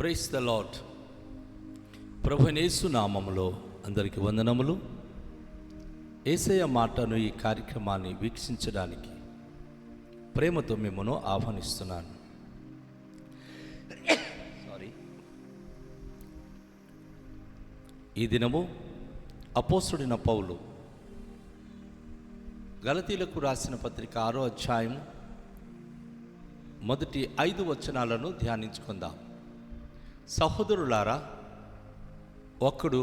Praise the lord. ప్రభువైన యేసు నామములో అందరికీ వందనములు. యేసయ్య మాటను ఈ కార్యక్రమాన్ని వీక్షించడానికి ప్రేమతో మిమ్మను ఆహ్వానిస్తున్నాను. ఈ దినము అపోస్తలుడైన పౌలు గలతీలకు రాసిన పత్రిక 6వ అధ్యాయం మొదటి 5 వచనాలను ధ్యానించుకుందాం. సహోదరులారా, ఒకడు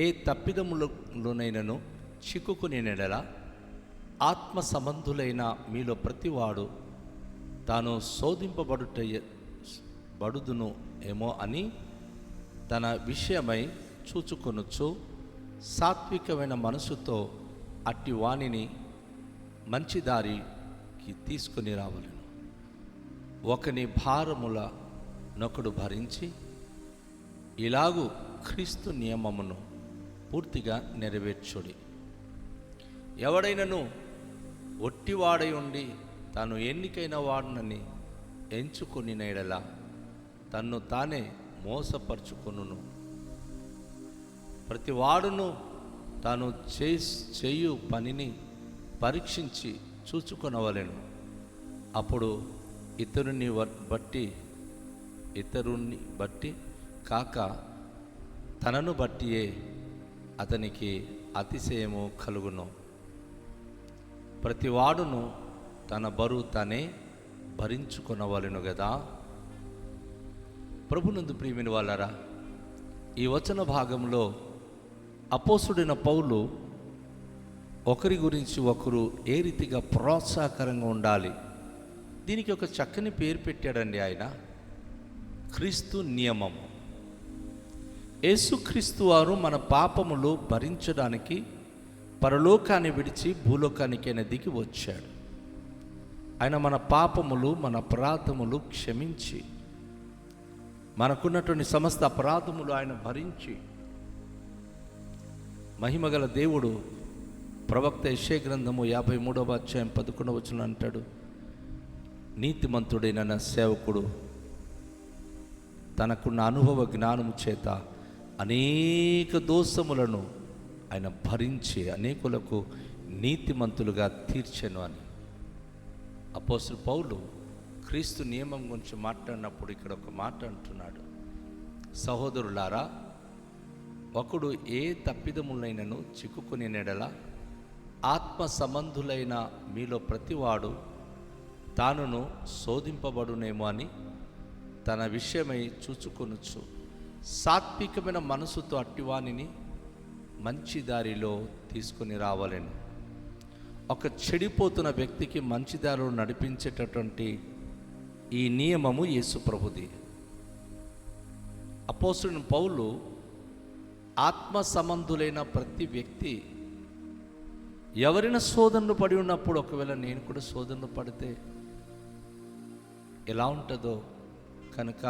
ఏ తప్పిదములోనైనను చిక్కుకునేనెడల ఆత్మ సంబంధులైన మీలో ప్రతివాడు తాను బడుదును ఏమో అని తన విషయమై చూచుకొనొచ్చు. సాత్వికమైన మనసుతో అట్టి వాణిని మంచి దారికి తీసుకుని రావలెను. ఒకని భారముల నొకడు భరించి ఇలాగూ క్రీస్తు నియమమును పూర్తిగా నెరవేర్చుడి. ఎవడైనను ఒట్టివాడై ఉండి తాను ఎన్నికైన వాడునని ఎంచుకొని ఎడల తన్ను తానే మోసపరుచుకొనును. ప్రతి వాడును తాను చేయు పనిని పరీక్షించి చూచుకొనవలెను. అప్పుడు ఇతరుని బట్టి కాక తనను బట్టియే అతనికి అతిశయము కలుగును. ప్రతివాడును తన బరువు తానే భరించుకొనవలెను గదా. ప్రభునందు ప్రియమైన వాళ్ళారా, ఈ వచన భాగంలో అపోస్తలుడైన పౌలు ఒకరి గురించి ఒకరు ఏ రీతిగా ప్రోత్సాహకరంగా ఉండాలి, దీనికి ఒక చక్కని పేరు పెట్టాడండి ఆయన. క్రీస్తు నియమము. యేసుక్రీస్తు వారు మన పాపములు భరించడానికి పరలోకాన్ని విడిచి భూలోకానికి ఆయన దిగి వచ్చాడు. ఆయన మన పాపములు, మన అపరాధములు క్షమించి, మనకున్నటువంటి సమస్త అపరాధములు ఆయన భరించి, మహిమగల దేవుడు ప్రవక్త యెషయా గ్రంథము 53వ అధ్యాయం 11వ వచనం అంటాడు, నీతిమంతుడైన నా సేవకుడు తనకున్న అనుభవ జ్ఞానము చేత అనేక దోషములను ఆయన భరించి అనేకులకు నీతిమంతులుగా తీర్చెను అని. అపోస్తలుడు పౌలు క్రీస్తు నియమం గురించి మాట్లాడినప్పుడు ఇక్కడ ఒక మాట అంటున్నాడు, సహోదరులారా, ఒకడు ఏ తప్పిదములైనను చిక్కుకునే నెడల ఆత్మ సంబంధులైన మీలో ప్రతివాడు తానును శోధింపబడునేమో అని తన విషయమై చూచుకొనొచ్చు. సాత్వికమైన మనసుతో అట్టివానిని మంచి దారిలో తీసుకుని రావాలని. ఒక చెడిపోతున్న వ్యక్తికి మంచి దారిలో నడిపించేటటువంటి ఈ నియమము యేసు ప్రభుది. అపోస్తలుడైన పౌలు ఆత్మ సంబంధులైన ప్రతి వ్యక్తి ఎవరైనా శోధనలు పడి ఉన్నప్పుడు, ఒకవేళ నేను కూడా శోధనలు పడితే ఎలా ఉంటుందో కనుక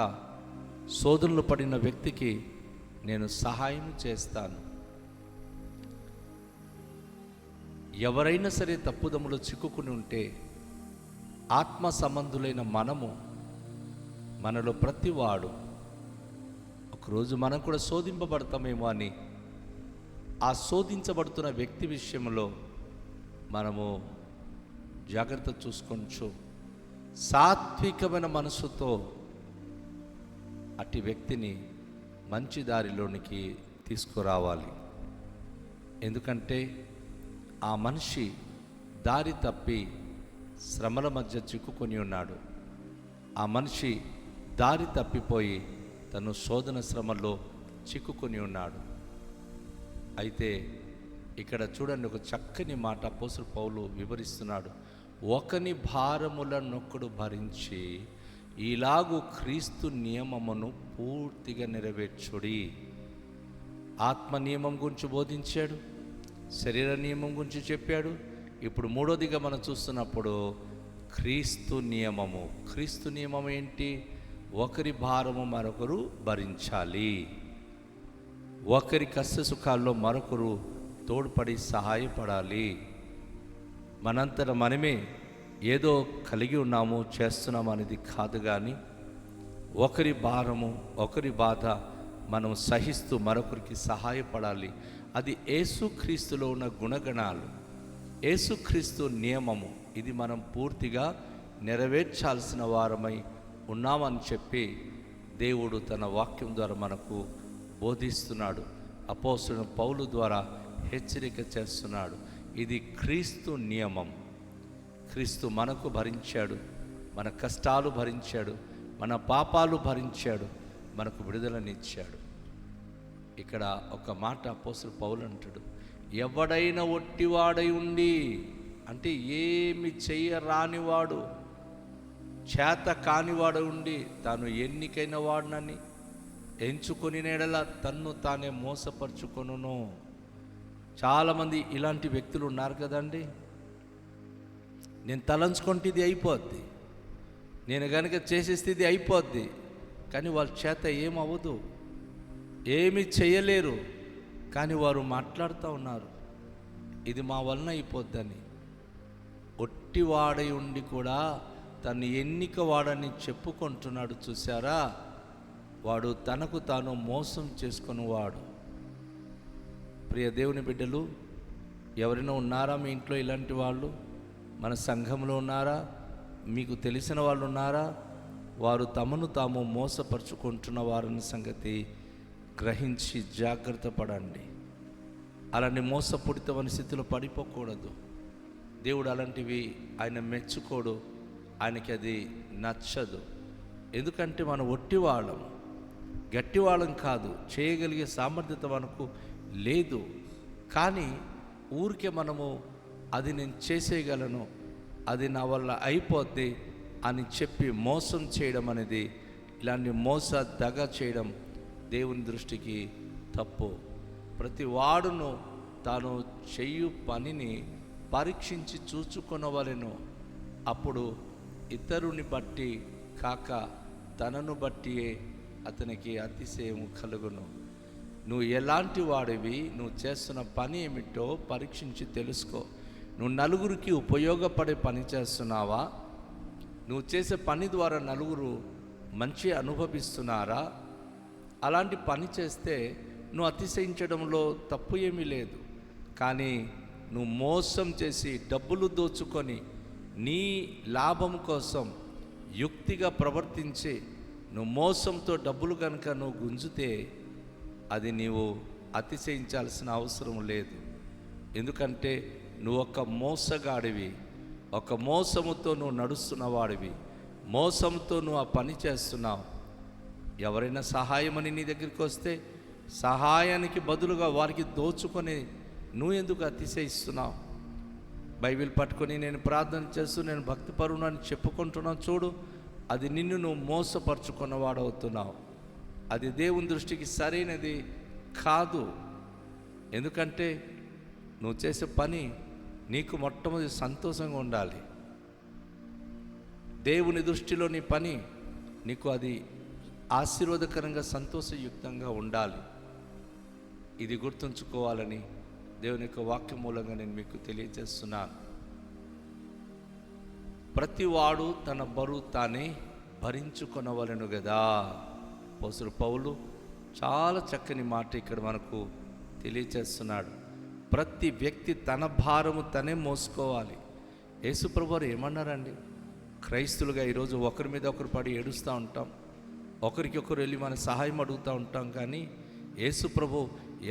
శోధనలు పడిన వ్యక్తికి నేను సహాయం చేస్తాను. ఎవరైనా సరే తప్పుదములో చిక్కుకుని ఉంటే ఆత్మ సంబంధులైన మనలో ప్రతివాడు ఒకరోజు మనం కూడా శోధింపబడతామేమో అని ఆ శోధించబడుతున్న వ్యక్తి విషయంలో మనము జాగ్రత్త చూసుకోవచ్చు. సాత్వికమైన మనసుతో అట్టి వ్యక్తిని మంచి దారిలోనికి తీసుకురావాలి. ఎందుకంటే ఆ మనిషి దారి తప్పి శ్రమల మధ్య చిక్కుకొని ఉన్నాడు. ఆ మనిషి దారి తప్పిపోయి తను శోధన శ్రమల్లో చిక్కుకొని ఉన్నాడు. అయితే ఇక్కడ చూడండి, ఒక చక్కని మాట అపోస్తలుడు పౌలు వివరిస్తున్నాడు. ఒకని భారముల నొక్కడు భరించి ఇలాగూ క్రీస్తు నియమమును పూర్తిగా నెరవేర్చుడి. ఆత్మ నియమం గురించి బోధించాడు, శరీర నియమం గురించి చెప్పాడు. ఇప్పుడు మూడోదిగా మనం చూస్తున్నప్పుడు క్రీస్తు నియమము. క్రీస్తు నియమం ఏంటి? ఒకరి భారము మరొకరు భరించాలి. ఒకరి కష్ట సుఖాల్లో మరొకరు తోడ్పడి సహాయపడాలి. మనంతట మనమే ఏదో కలిగి ఉన్నాము, చేస్తున్నాము అనేది కాదు, కానీ ఒకరి భారము, ఒకరి బాధ మనం సహిస్తూ మరొకరికి సహాయపడాలి. అది యేసుక్రీస్తులో ఉన్న గుణగణాలు, యేసుక్రీస్తు నియమము. ఇది మనం పూర్తిగా నెరవేర్చాల్సిన వారమై ఉన్నామని చెప్పి దేవుడు తన వాక్యం ద్వారా మనకు బోధిస్తున్నాడు. అపోస్తలుడైన పౌలు ద్వారా హెచ్చరిక చేస్తున్నాడు. ఇది క్రీస్తు నియమం. క్రీస్తు మనకు భరించాడు, మన కష్టాలు భరించాడు, మన పాపాలు భరించాడు, మనకు విడుదలనిచ్చాడు. ఇక్కడ ఒక మాట అపోస్తలుడు పౌలు అంటాడు, ఎవడైనా ఒట్టివాడై ఉండి, అంటే ఏమి చెయ్యరానివాడు, చేత కానివాడు ఉండి తాను ఎన్నికైన వాడినని ఎంచుకొని నెడల తన్ను తానే మోసపరుచుకొనును. చాలామంది ఇలాంటి వ్యక్తులు ఉన్నారు కదండి. నేను తలంచుకుంటే ఇది అయిపోద్ది, నేను కనుక చేసేస్తే ఇది అయిపోద్ది, కానీ వాళ్ళ చేత ఏమవ్వదు, ఏమి చేయలేరు. కానీ వారు మాట్లాడుతూ ఉన్నారు ఇది మా వలన అయిపోద్దని. ఒట్టివాడై ఉండి కూడా తను ఎన్నిక వాడని చెప్పుకుంటున్నాడు. చూసారా, వాడు తనకు తాను మోసం చేసుకునేవాడు. ప్రియ దేవుని బిడ్డలు, ఎవరైనా ఉన్నారా మీ ఇంట్లో ఇలాంటి వాళ్ళు? మన సంఘంలో ఉన్నారా? మీకు తెలిసిన వాళ్ళు ఉన్నారా? వారు తమను తాము మోసపరుచుకుంటున్న వారిని సంగతి గ్రహించి జాగ్రత్త పడండి. అలాంటి మోసపూరితమైన స్థితిలో పడిపోకూడదు. దేవుడు అలాంటివి ఆయన మెచ్చుకోడు, ఆయనకి అది నచ్చదు. ఎందుకంటే మనం ఒట్టివాళ్ళం, గట్టివాళ్ళం కాదు, చేయగలిగే సామర్థ్యత మనకు లేదు. కానీ ఊరికే మనము అది నేను చేసేయగలను, అది నా వల్ల అయిపోద్ది అని చెప్పి మోసం చేయడం అనేది, ఇలాంటి దగ చేయడం దేవుని దృష్టికి తప్పు. ప్రతి వాడును తాను చెయ్యు పనిని పరీక్షించి చూచుకొనవలెను. అప్పుడు ఇతరుని బట్టి కాక తనను బట్టియే అతనికి అతిశయం కలుగును. నువ్వు ఎలాంటి వాడివి, నువ్వు చేస్తున్న పని ఏమిటో పరీక్షించి తెలుసుకో. నువ్వు నలుగురికి ఉపయోగపడే పని చేస్తున్నావా? నువ్వు చేసే పని ద్వారా నలుగురు మంచి అనుభవిస్తున్నారా? అలాంటి పని చేస్తే నువ్వు అతిశయించడంలో తప్పు ఏమీ లేదు. కానీ నువ్వు మోసం చేసి డబ్బులు దోచుకొని నీ లాభం కోసం యుక్తిగా ప్రవర్తించి నువ్వు మోసంతో డబ్బులు కనుక నువ్వు గుంజితే అది నీవు అతిశయించాల్సిన అవసరం లేదు. ఎందుకంటే నువ్వు ఒక మోసగాడివి, ఒక మోసముతో నువ్వు నడుస్తున్నవాడివి, మోసంతో నువ్వు ఆ పని చేస్తున్నావు. ఎవరైనా సహాయమని నీ దగ్గరికి వస్తే సహాయానికి బదులుగా వారికి దోచుకొని నువ్వు ఎందుకు అతిశయిస్తున్నావు? బైబిల్ పట్టుకొని నేను ప్రార్థన చేస్తూ నేను భక్తిపరుడు అని చెప్పుకుంటున్నావు చూడు, అది నిన్ను నువ్వు మోసపరుచుకున్నవాడవుతున్నావు. అది దేవుని దృష్టికి సరైనది కాదు. ఎందుకంటే నువ్వు చేసే పని నీకు మొట్టమొదటి సంతోషంగా ఉండాలి. దేవుని దృష్టిలో నీ పని నీకు అది ఆశీర్వాదకరంగా సంతోషయుక్తంగా ఉండాలి. ఇది గుర్తుంచుకోవాలని దేవుని యొక్క వాక్యం మూలంగా నేను మీకు తెలియజేస్తున్నాను. ప్రతివాడు తన బరువు తానే భరించుకొనవలెను కదా. అపోస్తలుడు పౌలు చాలా చక్కని మాట ఇక్కడ మనకు తెలియజేస్తున్నాడు. ప్రతి వ్యక్తి తన భారము తనే మోసుకోవాలి. యేసుప్రభు వారు ఏమన్నారండి? క్రైస్తులుగా ఈరోజు ఒకరి మీద ఒకరు పడి ఏడుస్తూ ఉంటాం, ఒకరికి ఒకరు వెళ్ళి మన సహాయం అడుగుతూ ఉంటాం. కానీ యేసుప్రభు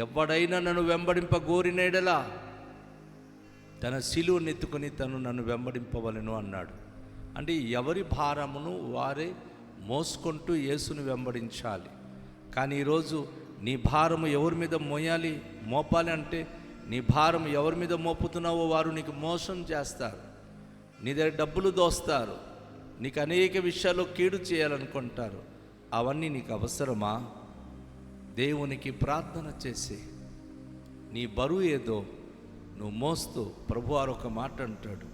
ఎవడైనా నన్ను వెంబడింపగోరినేడలా తన శిలువను ఎత్తుకొని తను నన్ను వెంబడింపవలెను అన్నాడు. అంటే ఎవరి భారమును వారే మోసుకుంటూ యేసును వెంబడించాలి. కానీ ఈరోజు నీ భారము ఎవరి మీద మోపాలి అంటే నీ భారం ఎవరి మీద మోపుతున్నావో వారు నీకు మోసం చేస్తారు, నీ దగ్గర డబ్బులు దోస్తారు, నీకు అనేక విషయాల్లో కీడు చేయాలనుకుంటారు. అవన్నీ నీకు అవసరమా? దేవునికి ప్రార్థన చేసి నీ బరువు ఏదో నువ్వు మోస్తూ, ప్రభువారు ఒక మాట అంటాడు,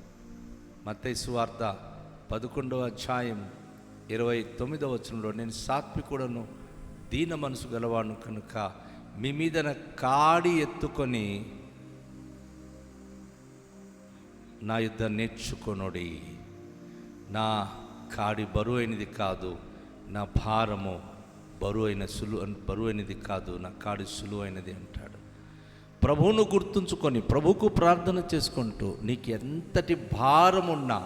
మత్తయి సువార్త 11వ అధ్యాయం 29వ వచనంలో, నేను సాత్వికుడను దీన మనసు గలవాడు కనుక మీ మీద కాడి ఎత్తుకొని నా యుద్ధ నేర్చుకొనుడి. నా కాడి బరువైనది కాదు, నా భారము బరువైనది కాదు, నా కాడి సులువైనది అంటాడు. ప్రభువును గుర్తుంచుకొని ప్రభువుకు ప్రార్థన చేసుకుంటూ నీకు ఎంతటి భారమున్నా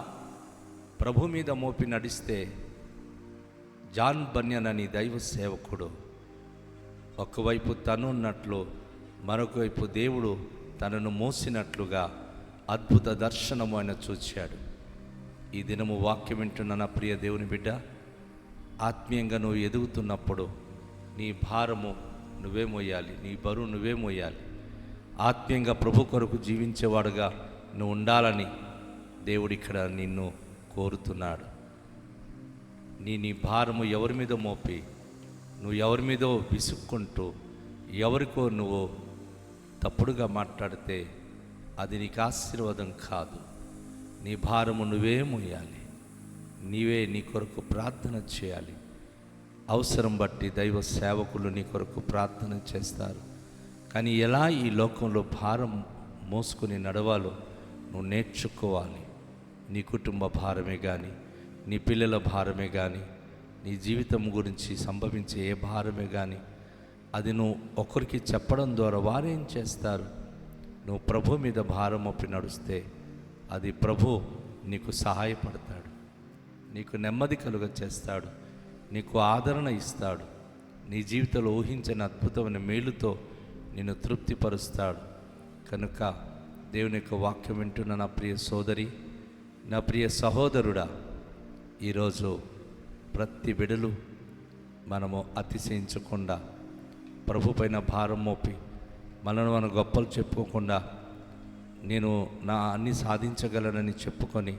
ప్రభు మీద మోపి నడిస్తే, జాన్ బన్యన్ అని దైవ సేవకుడు ఒకవైపు తను ఉన్నట్లు మరొక వైపు దేవుడు తనను మోసినట్లుగా అద్భుత దర్శనము ఆయన చూచాడు. ఈ దినము వాక్యం వింటున్న నా ప్రియ దేవుని బిడ్డ, ఆత్మీయంగా నువ్వు ఎదుగుతున్నప్పుడు నీ భారము నువ్వే మోయాలి, నీ బరువు నువ్వే మోయాలి. ఆత్మీయంగా ప్రభు కొరకు జీవించేవాడుగా నువ్వు ఉండాలని దేవుడు ఇక్కడ నిన్ను కోరుతున్నాడు. నీ భారము ఎవరి మీద మోపి నువ్వు ఎవరి మీదో విసుక్కుంటూ ఎవరికో నువ్వు తప్పుడుగా మాట్లాడితే అది నీకు ఆశీర్వాదం కాదు. నీ భారము నువ్వే మోయాలి, నీవే నీ కొరకు ప్రార్థన చేయాలి. అవసరం బట్టి దైవ సేవకులు నీ కొరకు ప్రార్థన చేస్తారు. కానీ ఎలా ఈ లోకంలో భారం మోసుకొని నడవాలో నువ్వు నేర్చుకోవాలి. నీ కుటుంబ భారమే కానీ, నీ పిల్లల భారమే కానీ, నీ జీవితం గురించి సంభవించే ఏ భారమే కానీ, అది నువ్వు ఒకరికి చెప్పడం ద్వారా వారేం చేస్తారు? నువ్వు ప్రభు మీద భారం మోపి నడుస్తే అది ప్రభు నీకు సహాయపడతాడు, నీకు నెమ్మది కలుగ చేస్తాడు, నీకు ఆదరణ ఇస్తాడు. నీ జీవితంలో ఊహించిన అద్భుతమైన మేలుతో నిన్ను తృప్తిపరుస్తాడు. కనుక దేవుని యొక్క వాక్యం వింటున్న నా ప్రియ సోదరి, నా ప్రియ సహోదరుడా, ఈరోజు ప్రతి బిడలు మనము అతిశయించకుండా ప్రభు పైన భారం మోపి మనను మన గొప్పలు చెప్పుకోకుండా నేను నా అన్ని సాధించగలనని చెప్పుకొని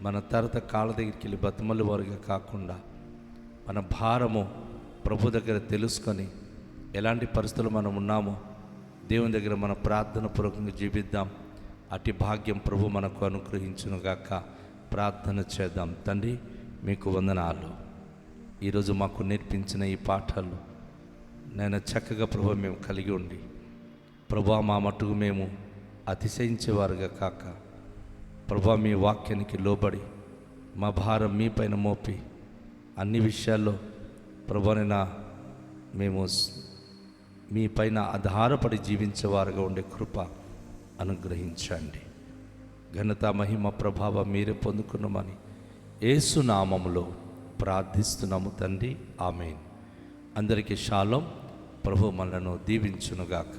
మన తరత కాళ్ళ దగ్గరికి వెళ్ళి బతిమల్లి వారిగా కాకుండా మన భారము ప్రభు దగ్గర తెలుసుకొని ఎలాంటి పరిస్థితులు మనం ఉన్నామో దేవుని దగ్గర మన ప్రార్థన పూర్వకంగా జీవిద్దాం. అట్టి భాగ్యం ప్రభు మనకు అనుగ్రహించునుగాక. ప్రార్థన చేద్దాం. తండ్రి, మీకు వందనాలు. ఈరోజు మాకు నేర్పించిన ఈ పాఠాలు నేను చక్కగా ప్రభు మేము కలిగి ఉండి, ప్రభు మా మట్టుకు మేము అతిశయించేవారుగా కాక, ప్రభు మీ వాక్యానికి లోబడి మా భారం మీ పైన మోపి అన్ని విషయాల్లో ప్రభునైనా మేము మీ పైన ఆధారపడి జీవించేవారుగా ఉండే కృప అనుగ్రహించండి. ఘనత మహిమ ప్రభావం మీరే పొందుకున్నామని యేసు నామములో ప్రార్థిస్తున్నాము తండ్రి. ఆమేన్. అందరికీ షాలోం. ప్రభు మనలను దీవించునుగాక.